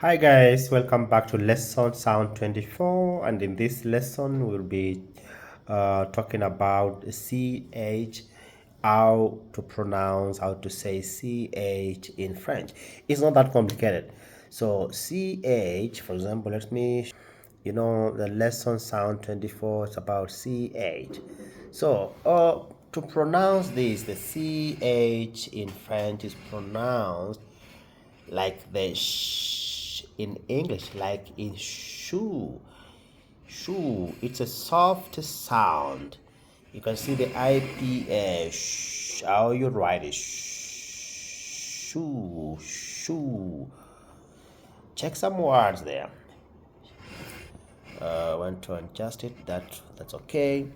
Hi guys, welcome back to lesson sound 24, and in this lesson we'll be talking about ch, how to pronounce, how to say ch in French. It's not that complicated. So ch, for example, let me, the lesson sound 24 is about ch. So to pronounce this, the ch in French is pronounced like the sh in English, like in shoe. Shoe. It's a soft sound. You can see the IPA. How you write it? Shoe. Shoe. Check some words there. I want to adjust it. That's okay.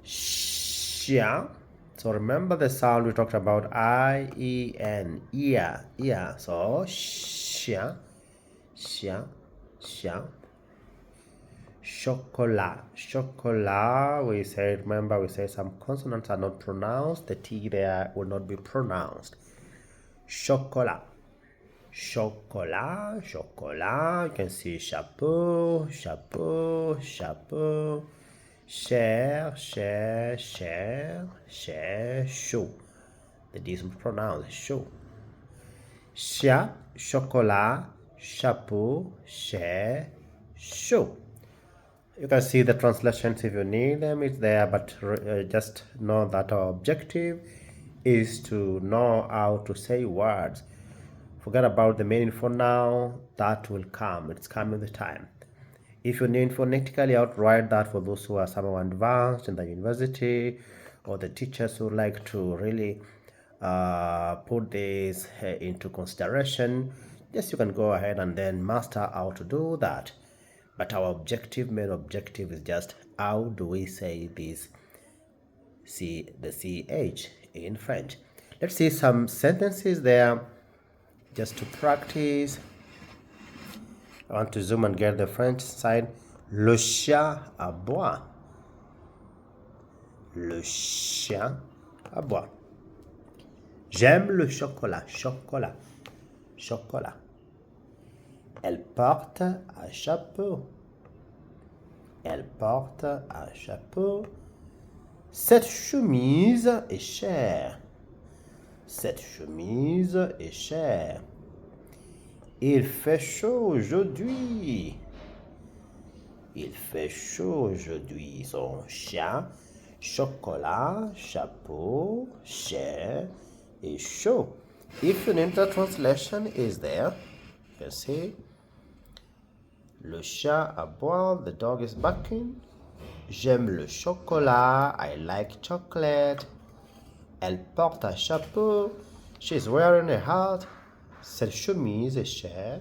Xia. So remember the sound we talked about, I-E-N, ear, ear. So xia, xia, xia. Chocolat, chocolat. We said, remember, we said some consonants are not pronounced. The T there will not be pronounced. Chocolat, chocolat, chocolat. You can see chapeau, chapeau, chapeau. Cher, cher, cher, cher, chaud. The D is pronounced chaud. Chat, chocolat, chapeau, cher, chaud. You can see the translations if you need them. It's there, but just know that our objective is to know how to say words. Forget about the meaning for now. That will come. It's coming with time. If you need phonetically, I would write that for those who are somehow advanced in the university, or the teachers who like to really put this into consideration. Yes, you can go ahead and then master how to do that. But our main objective is just how do we say this, the CH in French. Let's see some sentences there just to practice. I want to zoom and get the French side. Le chien aboie. Le chien aboie. J'aime le chocolat. Chocolat. Chocolat. Elle porte un chapeau. Elle porte un chapeau. Cette chemise est chère. Cette chemise est chère. Il fait chaud aujourd'hui. Il fait chaud aujourd'hui. Son chien, chocolat, chapeau, cher, et chaud. If you need the translation is there. You can see. Le chat aboie, the dog is barking. J'aime le chocolat, I like chocolate. Elle porte un chapeau, she's wearing a hat. Cette chemise est chère,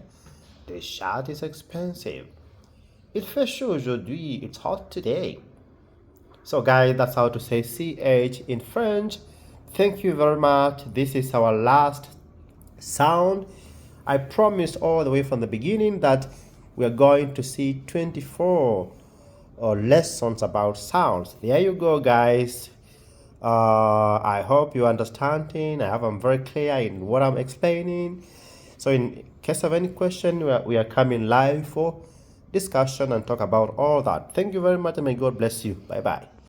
the shirt is expensive. Il fait chaud aujourd'hui, it's hot today. So guys, that's how to say CH in French. Thank you very much. This is our last sound. I promised all the way from the beginning that we are going to see 24 lessons about sounds. There you go, guys. I hope you're understanding. I hope I'm very clear in what I'm explaining. So in case of any question, we are coming live for discussion and talk about all that. Thank you very much, and may God bless you. Bye bye.